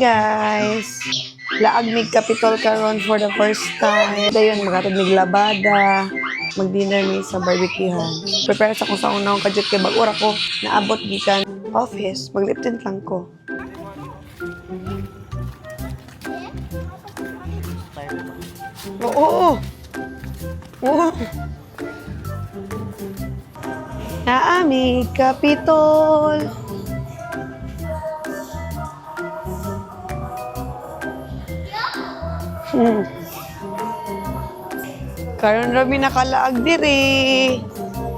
guys! Laag mig Capitol karon for the first time. Dayon magatod mig labada, mag-dinner mi sa barbecuehan. Prepare sa kung sa unang kadjut kay bag-ura ko naabot gikan office, mag-lip tint lang ko. Oo. Oo. Naamig Capitol. Karon rabi nakalaag diri.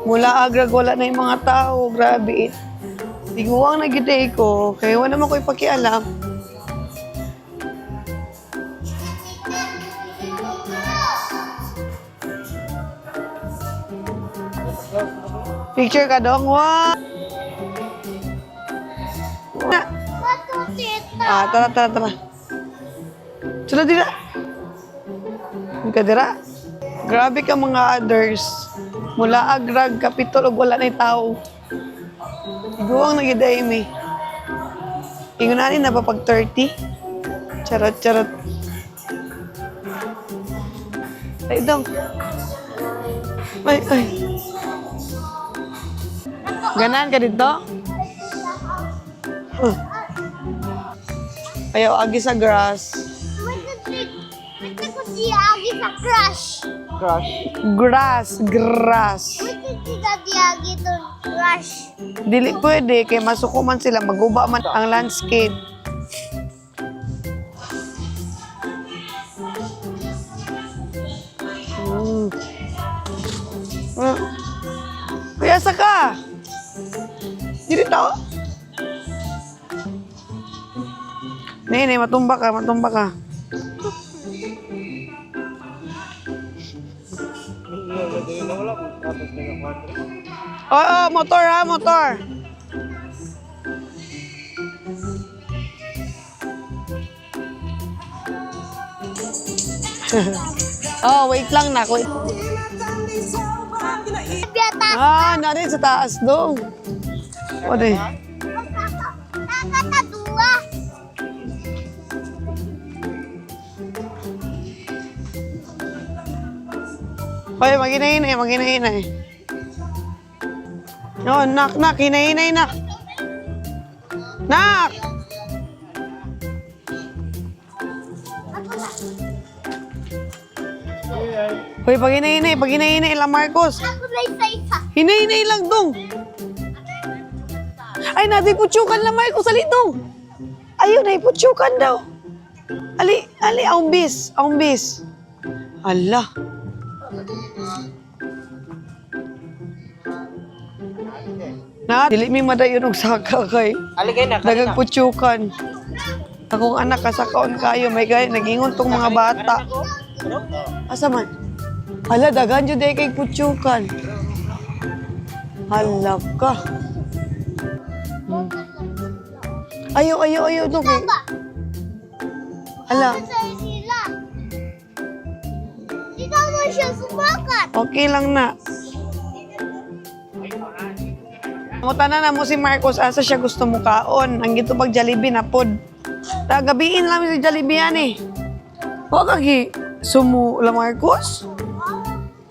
Mula agrag wala na yung mga tao. Grabe. Tiguang na giday ko. Kaya wala naman ko ipakialam. Picture ka dong, wa. Tara. Sudah tidak? Hindi dira. Grabe ka mga others. Mula agrag, Capitol, og wala na yung tao. Iguang nagiday mi. Ingon na rin na pa pag 30. Charot. Ay, dong. Ay. Ganan ka dito? Ayaw agi sa grass. Wait ko siya agi sa crush. Grass. Wait ko siya agi to crush. Dili pwede, kay masukuman sila, maguba man ang landscape. Kaya ka? Dili tao? Nene, matumba ka. Oo, motor. Oh, wait lang na. Narin sa taas dong. O, di. Nakakadua. Hoy, maghinay. No, nak, hinay, nak. Nak! Hoy, paghinay lang, Marcos. Ako na isa. Hinay lang dong. Ay, natiputsukan lang, Marcos. Ali dong. Ayun, naiputsukan daw. Ali, aumbis. Ala. Dili mi madayon og saka kay. Nagagputsukan. Akong anak kasakaon kayo, may gay nagingon tong mga bata. Asa man? Hala, dagan jud kay putsukan. Hala ka. Ayaw to kay. Hala. Sila. Hindi mo siya sumakat. Okay lang na. Mutana na mo si Marcos, asa siya gusto mo kaon. Ang gito pag Jollibee na pod. Gabiin lang si Jollibee yan eh. Huwag kagi sumu la Marcos.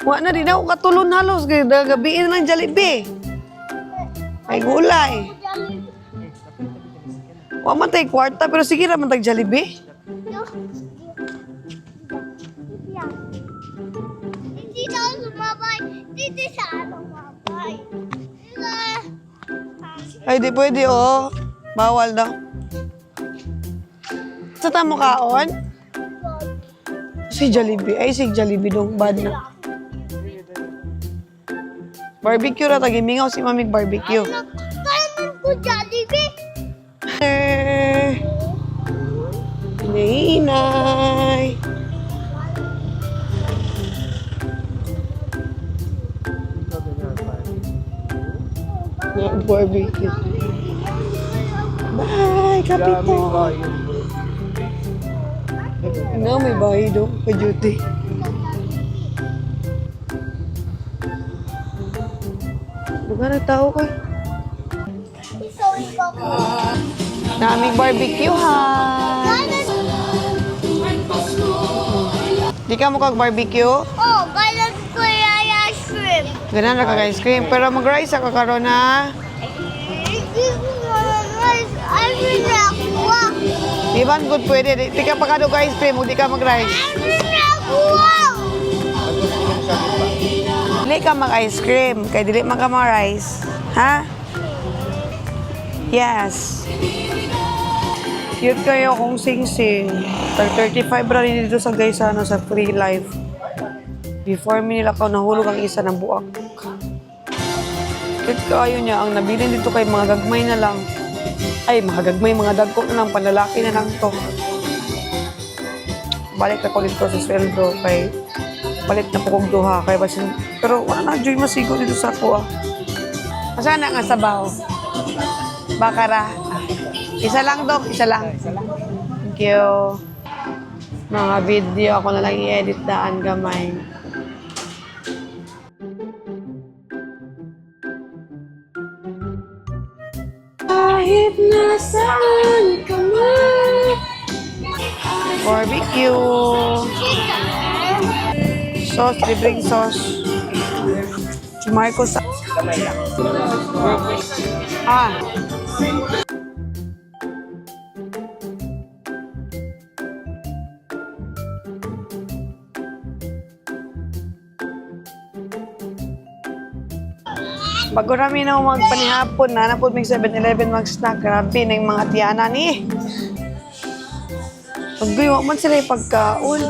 Huwag na din ako katulon halos. Gabiin lang Jollibee. Ay gulay. Huwag man tayo kwarta, pero sige naman tayo Jollibee. Hindi na ako sumabay. Hindi siya sumabay. Ay, di pwede, oh. Bawal daw. Sa tamo kaon? Si Jollibee dong. Bad na. Barbecue ra, tagimingaw si mamig barbecue. Kainin ko Jollibee. Inay. Barbecue. Bye, Capitol. No, may bahay daw. Pa-duty. Lugar na tao ko. Isawin ko. Naming barbecue ha. Di ka mo kag-barbecue? Oh, kailan ko yung ice cream? Ganun na kag-ice cream. Pero mag-rice ka karon na. Hindi ko naman rice. Ice cream na kuha. Di ba good pwede? Di ka pa kadog ice cream, di ka mag-rice. Ice cream na kuha. Dili ka mag-ice cream, kay dili man ka mag-rice. Ha? Yes. Cute kayo kung sing-sing. Tag 35 ra rin dito sa guys sa free life. Before mi nila ka nahulog ang isa ng buak. Cute kayo niya. Ang nabilin dito kay mga gagmay na lang. Ay, mga gagmay, mga dagko na lang. Panlalaki na lang to. Balik ako dito sa sweldo kay palit na po kong duha kay basin. Pero wala na joy masigo dito sa ako. Asa na nga sabaw? Bakara. Isa lang dok, isa lang. Thank you. Mga video ako na lang i-edit daan gamay. Kahit nasaan ka man. Barbecue. Sauce, libreng sauce. Si Marcos. Ah. Bago rami na magpanihapon na napod mig 7-Eleven mag-snack. Grabe na yung mga tiyana ni. Pagbiwa man sila yung pagkaon.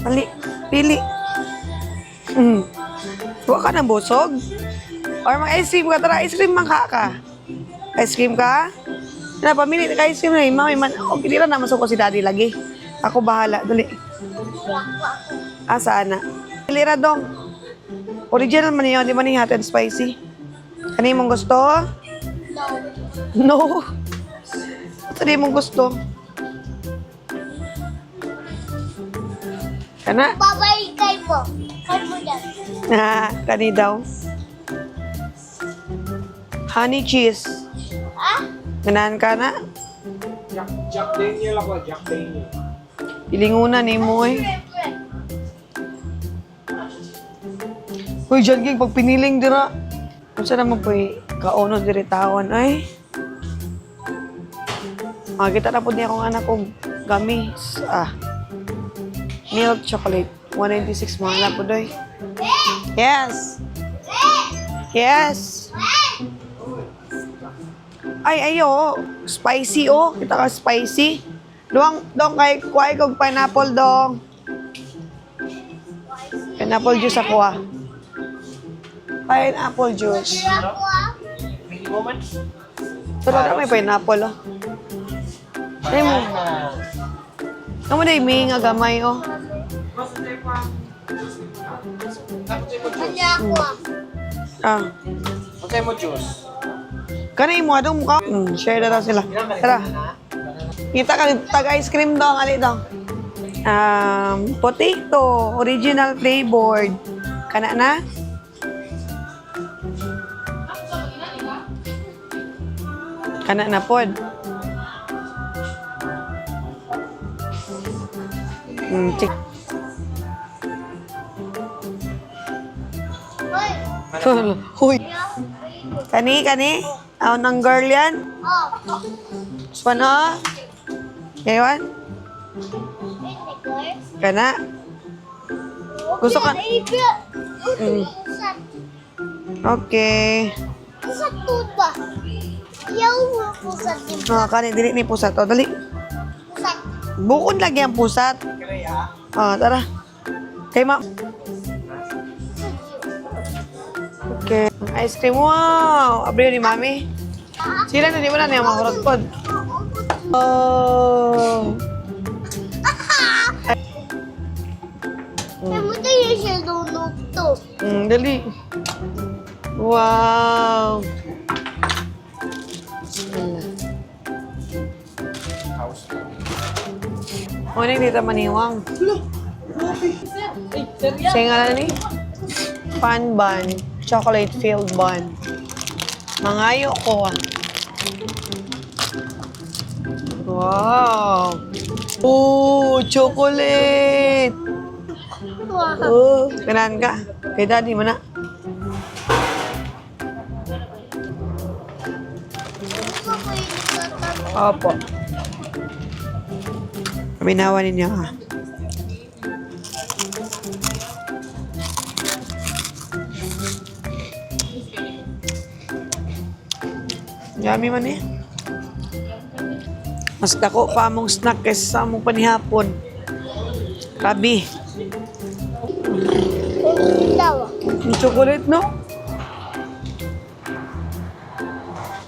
Ali, pili. Huwag ka na busog. Or mag-ice cream ka. Tara, ice cream man ka. Ice cream ka? Na, pamili ka ice cream na yung mami man. O, hindi lang naman ko si daddy lagi. Ako bahala. Dali. Saan na? Pilira dong. Original man yun. Di man yung hot and spicy. Ano mong gusto? No. Ano mong gusto? Kana? Babay kay mo. Kay mo dyan. Kani daw. Honey cheese. Ah? Ganahan ka na? Jack Daniel ako, Jack Daniel. Ilingunan ni mo eh. Uy, John King, pag piniling dira. Kung saan naman po kauno diri taon ay. Kita na po niya akong anak kong gamis. Milk chocolate. 196 mga na po doy. Yes. Yes. Ay, ayo. Spicy, oh. Kita ka spicy. Dong, kay kuhay kong pineapple, dong. Pineapple juice ako, Pineapple juice. Pero na may pineapple, oh. Ay mo. Kamu na yung nga gamay, oh. Kanya ako Patay mo juice. Kanay mo, adong mukha. Share na daw sila. Tara. Kita ka, tag-ice cream dong, ali dong. Potato, original flavored. Kana na? Kana na pod. Chik. Huy. Kani? Aw ng girl yan? Oh. Spano? Ngayon? Kana? Gusto ka? Okay. Pusat to ba? Yaw pusat din. Kani, dili ni pusat. O, dali. Pusat. Bukod lagi ang pusat. Tara. Kay ma. Okay. Ice cream. Wow! Abriyo ni mami. Sila na di mo na niya mahurot pod. Oh. Namuta yung siya lunok to. Dali. Wow. Ano yung dito maniwang? Siya nga na ni? Pan bun. Chocolate filled bun. Mangayo ko. Wow. Oh, chocolate. Oo, ganahan ka. Kay daddy mo na. Opo. Paminawa ninyo ha. Yummy man eh. Mas dako pa among snack kaysa sa among panihapon. Grabe. Yung chocolate, no?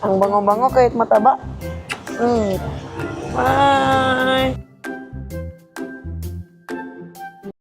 Ang bango-bango kahit mataba. Bye!